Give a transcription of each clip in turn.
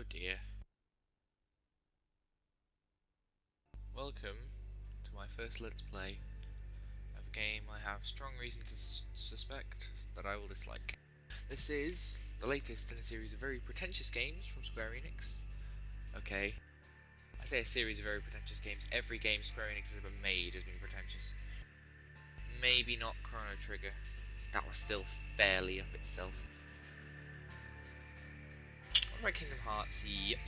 dear. Welcome to my first Let's Play of a game I have strong reason to suspect that I will dislike. This is the latest in a series of very pretentious games from Square Enix. Okay, I say a series of very pretentious games. Every game Square Enix has ever made has been pretentious. Maybe not Chrono Trigger. That was still fairly up itself. What about Kingdom Hearts? Yep.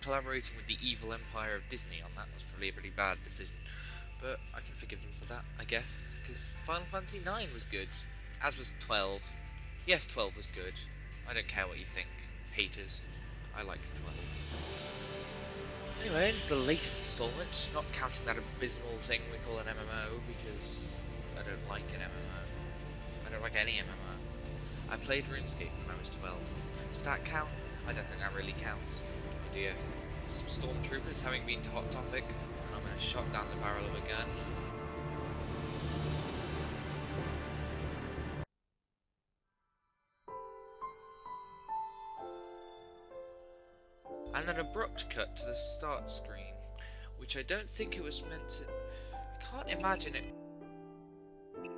Collaborating with the evil empire of Disney on that was probably a pretty bad decision. But I can forgive them for that, I guess, because Final Fantasy IX was good, as was 12. Yes, 12 was good. I don't care what you think, haters. I liked 12. Anyway, this is the latest installment, not counting that abysmal thing we call an MMO, because I don't like an MMO. I don't like any MMO. I played RuneScape when I was 12. Does that count? I don't think that really counts. Oh dear. Some stormtroopers having been to Hot Topic, and I'm going to shot down the barrel of a gun. And an abrupt cut to the start screen, which I don't think it was meant to... I can't imagine it... It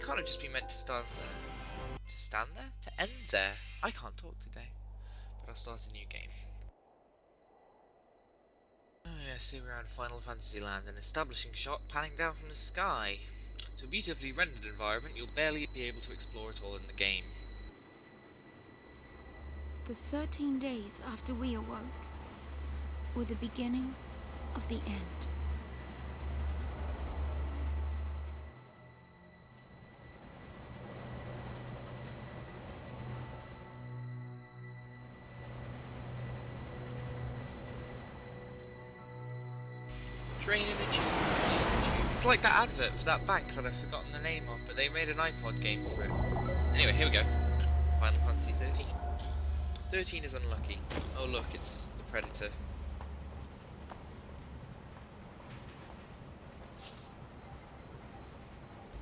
can't have just been meant to start there. To stand there? To end there? I can't talk today. But I'll start a new game. Oh yes, here we are in Final Fantasy Land, an establishing shot panning down from the sky. To a beautifully rendered environment, you'll barely be able to explore it all in the game. The 13 days after we awoke were the beginning of the end. Train in a tube. It's like that advert for that bank that I've forgotten the name of, but they made an iPod game for it. Anyway, here we go. Final Fantasy XIII. 13 is unlucky. Oh look, it's the Predator.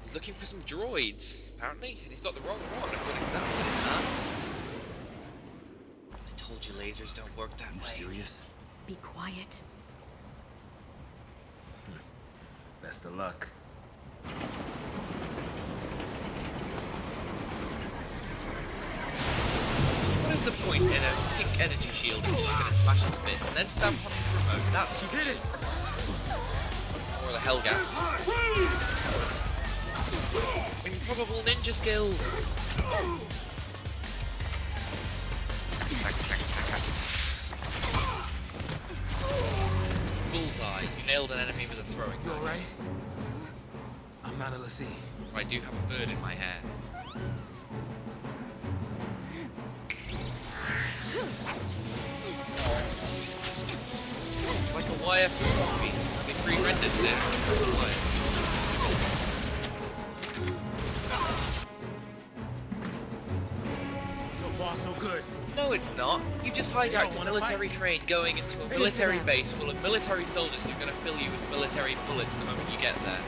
He's looking for some droids, apparently, and he's got the wrong one according to that one. I told you lasers don't work that way. Are you serious? Be quiet. Best of luck. What is the point in a pink energy shield if you're just going to smash it to bits and then stamp on the remote? That's stupid. Or the Hellgast. Improbable ninja skills. Bullseye. You nailed an enemy with a throwing knife. You alright? I'm not a Lassie. I do have a bird in my hair. It's like a wire food movie. I've been pre-rendered there. So far, so good. No, it's not. You just hijacked a military train going into a military base full of military soldiers who are going to fill you with military bullets the moment you get there.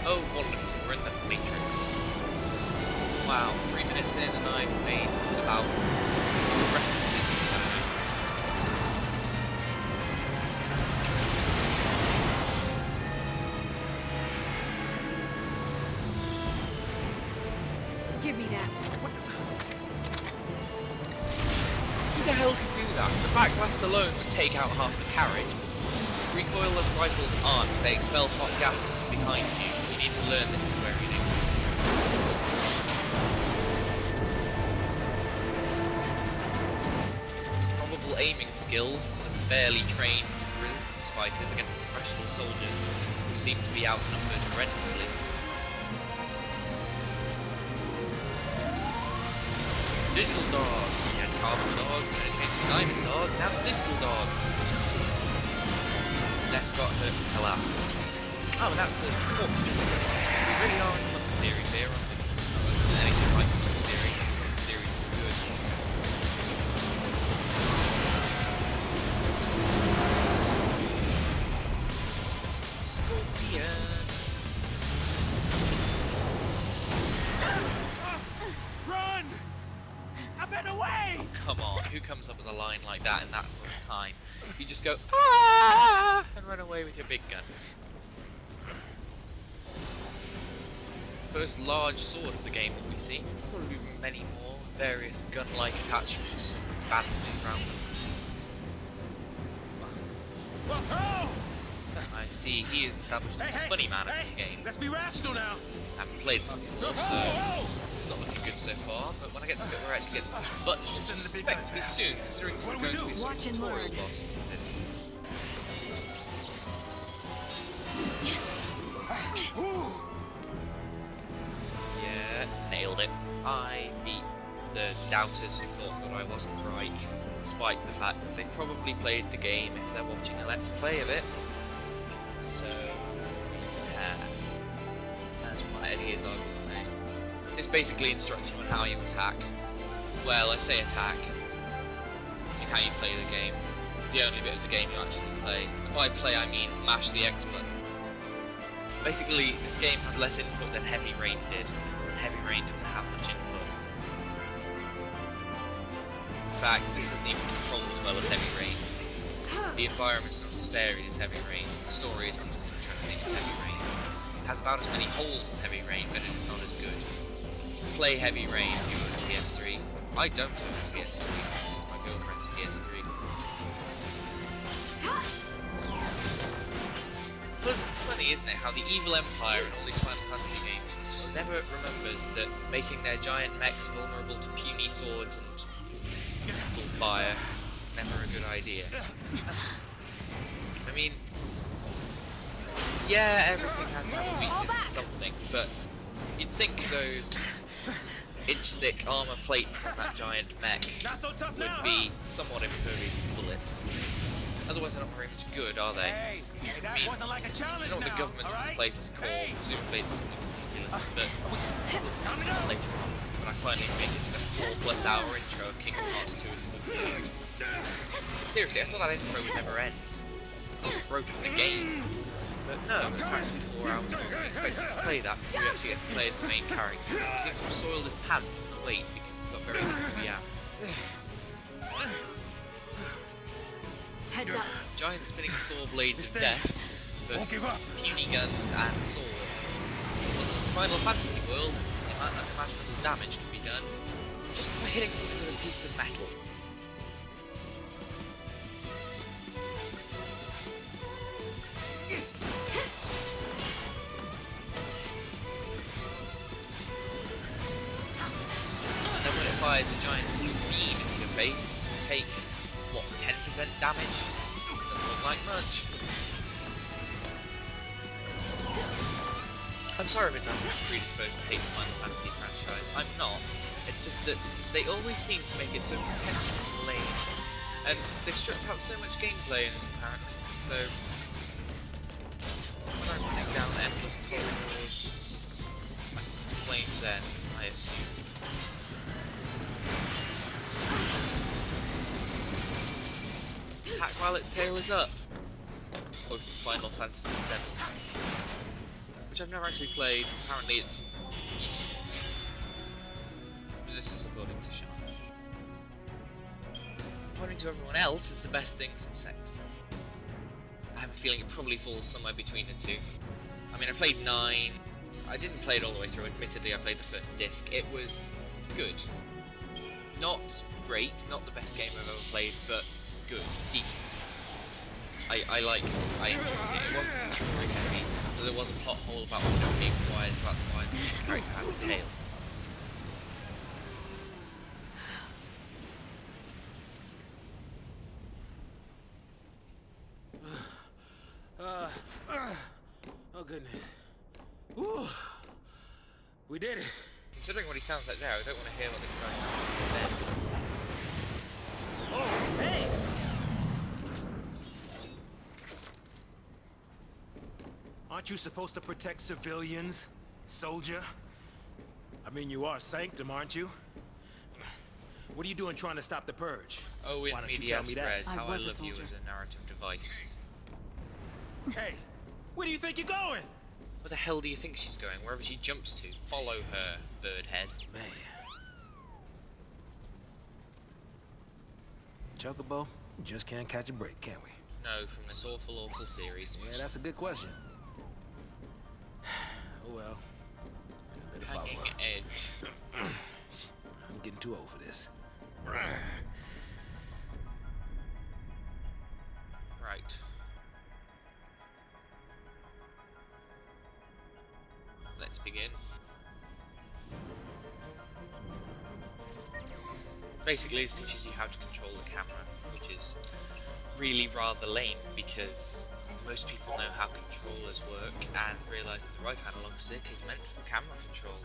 Oh, wonderful. We're in the Matrix. Wow, 3 minutes in and I've made about 4 references to that movie. Give me that. What the... Who the hell can do that? The backblast alone would take out half the carriage. Recoilless rifles aren't. They expel hot gases from behind you. You need to learn this, Square Enix. Probable aiming skills from the barely trained resistance fighters against the professional soldiers who seem to be outnumbered horrendously. Digital dog. You had carbon dog, then it changed to diamond dog, now digital dog. Les got hurt and collapsed. Oh, that's the fourth. We really are in the series here, aren't we? Not that there's anything like the series. The series is good. Scorpion. Run! away! Come on, who comes up with a line like that in that sort of time? You just go, ah, and run away with your big gun. First large sword of the game that we see. Probably many more various gun-like attachments bandaged around them. Whoa! I see he is established as the funny man of this game. Let's be rational now. I haven't played this before, so not looking good so far. But when I get to the bit where I actually get to push buttons, which I suspect to be soon, considering this is going to be a sort of tutorial boss, isn't it? Yeah, nailed it. I beat the doubters who thought that I wasn't right, despite the fact that they probably played the game if they're watching a Let's Play of it. So, yeah, that's what Eddie is, I will say. It's basically instructing you on how you attack. Well, I say attack, in how you play the game. The only bit of the game you actually play. And by play, I mean mash the X button. Basically, this game has less input than Heavy Rain did, and Heavy Rain didn't have much input. In fact, this isn't even controlled as well as Heavy Rain. The environment's not as varied as Heavy Rain, the story isn't as interesting as Heavy Rain. It has about as many holes as Heavy Rain, but it's not as good. Play Heavy Rain if you own a PS3. I don't own a PS3, this is my girlfriend's PS3. Plus, it's funny, isn't it, how the evil empire in all these Final Fantasy games never remembers that making their giant mechs vulnerable to puny swords and pistol fire is never a good idea. I mean, yeah, everything has to have a weakness to something, but you'd think those inch-thick armor plates on that giant mech would be somewhat impervious to bullets. Otherwise they're not very much good, are they? Hey, that I mean, wasn't like a I challenge don't know what the now, government of this alright? place is called, Hey. presumably it's something ridiculous, but we'll see later on when I finally make it to the 4+ hour intro of Kingdom Hearts 2 as to conclude. Seriously, I thought that intro would never end. It wasn't broken the game. But no, it's actually 4 hours long. I expected to play that because we actually get to play as the main character. He seems to have soiled his pants in the weight because he's got very heavy ass. Heads up. Giant spinning saw blades of death versus puny guns and a sword. Well, this is Final Fantasy world. Unimaginable damage can be done just by hitting something with a piece of metal. And then when it fires a giant blue beam into your face, you take, what, 10% damage? Doesn't look like much. I'm sorry if it's asking me predisposed to hate the Final Fantasy franchise. I'm not. It's just that they always seem to make it so pretentious and lame. And they've stripped out so much gameplay in this, apparently. So, when I'm running down endless corridors, I can complain then, I assume. Attack while its tail is up. Quote from Final Fantasy VII. Which I've never actually played. Apparently it's... This is according to Sean. According to everyone else, it's the best thing since sex. I have a feeling it probably falls somewhere between the two. I mean, I played 9. I didn't play it all the way through, admittedly. I played the first disc. It was good. Not great, not the best game I've ever played, but good, decent. I liked it, I enjoyed it. It wasn't too story heavy. There was a plot hole about being wise about why the main character has a tail. Oh goodness. Woo. We did it. Considering what he sounds like there, I don't want to hear what this guy sounds like then. Oh, hey! Aren't you supposed to protect civilians, soldier? I mean, you are Sanctum, aren't you? What are you doing trying to stop the purge? Oh, in Why don't you tell medias me that? res, how I was a love you soldier. as a narrative device. Hey, where do you think you're going? Where the hell do you think she's going? Wherever she jumps to, follow her, birdhead. Man. Chocobo, we just can't catch a break, can we? No, from this awful series. Yeah, that's a good question. Oh well. Better follow Hanging up. edge. I'm getting too old for this. Right. Let's begin. Basically, this teaches you how to control the camera, which is really rather lame because most people know how controllers work and realise that the right analog stick is meant for camera control.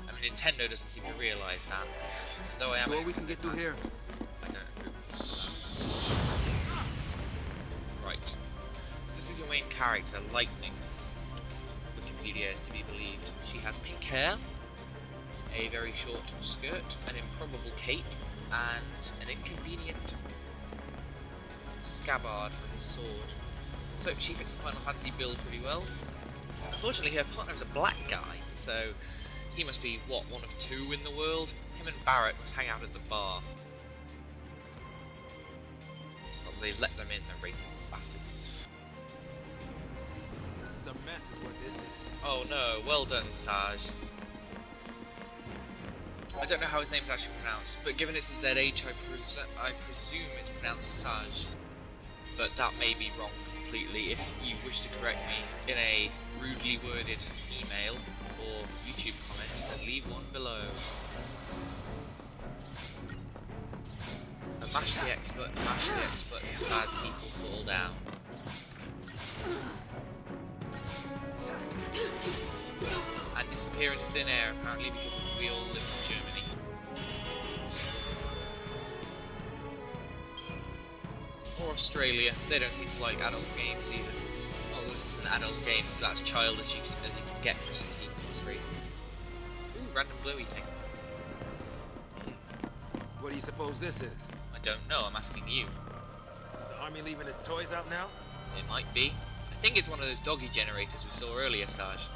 I mean, Nintendo doesn't seem to realise that. And though I am Sure we can get through here? I don't approve of that. Right. So this is your main character, Lightning. Wikipedia is to be believed. She has pink hair, a very short skirt, an improbable cape, and an inconvenient scabbard for his sword. So she fits the Final Fantasy build pretty well. Unfortunately, her partner is a black guy, so he must be, what, one of two in the world? Him and Barrett must hang out at the bar. Well, they let them in, they're racist bastards. This is a mess is what this is. Oh no, well done, Saj. I don't know how his name's actually pronounced, but given it's a ZH, I presume it's pronounced Saj. But that may be wrong completely. If you wish to correct me in a rudely worded email or YouTube comment, then leave one below. And mash the X button, bad people fall down. And disappear into thin air, apparently, because we all live in Germany. Or Australia. They don't seem to like adult games either. Oh, this is an adult game, so that's child as you can get for 16 plus rating. Ooh, random glowy thing. What do you suppose this is? I don't know, I'm asking you. Is the army leaving its toys out now? It might be. I think it's one of those doggy generators we saw earlier, Saj.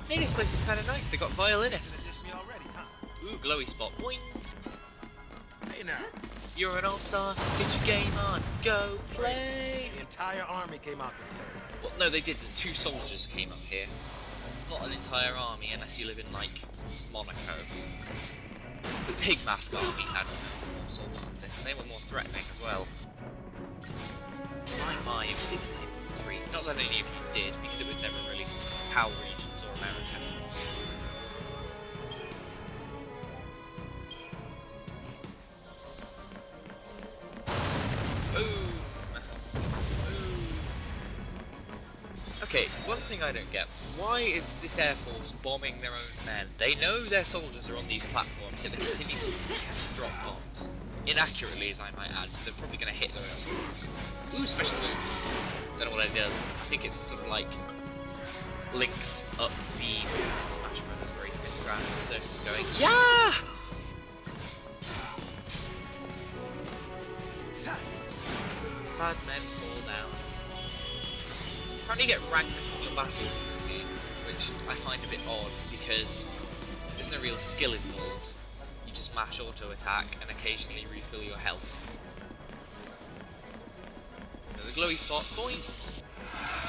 Hey, this place is kind of nice. They got violinists. It's me already, huh? Ooh, glowy spot. Boing. Hey now. You're an all-star. Get your game on. Go play. The entire army came out there. Well, no, they didn't. 2 soldiers came up here. It's not an entire army unless you live in, like, Monaco. The Pig Mask army had more soldiers than this, and they were more threatening as well. My, it did hit for 3. Not that any of you did, because it was never released in PAL regions or America. Boom! Boom! Okay, one thing I don't get. Why is this Air Force bombing their own men? They know their soldiers are on these platforms, yet they continue to drop bombs. Inaccurately, as I might add, so they're probably going to hit their own soldiers. Ooh, special move. Don't know what it does. I think it's sort of like links up the Smash Bros. Where he spins around in a circle going, yeah! Bad men fall down. Apparently you get ranked in your battles in this game, which I find a bit odd because there's no real skill involved. You just mash auto attack and occasionally refill your health. Another glowy spot, boing! This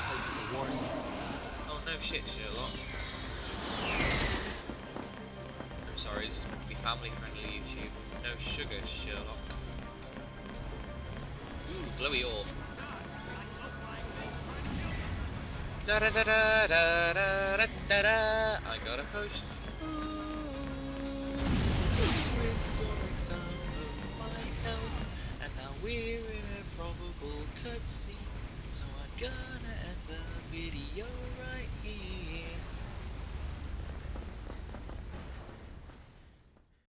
place is a war zone. Oh no shit, Sherlock. I'm sorry, this is meant to be family friendly YouTube. No sugar, Sherlock. Ooh, glowy orb. Da da da da da da da da da. I got a potion. Ooh, restoring some of my health, and now we're in a probable cutscene. So I'm gonna end the video right here.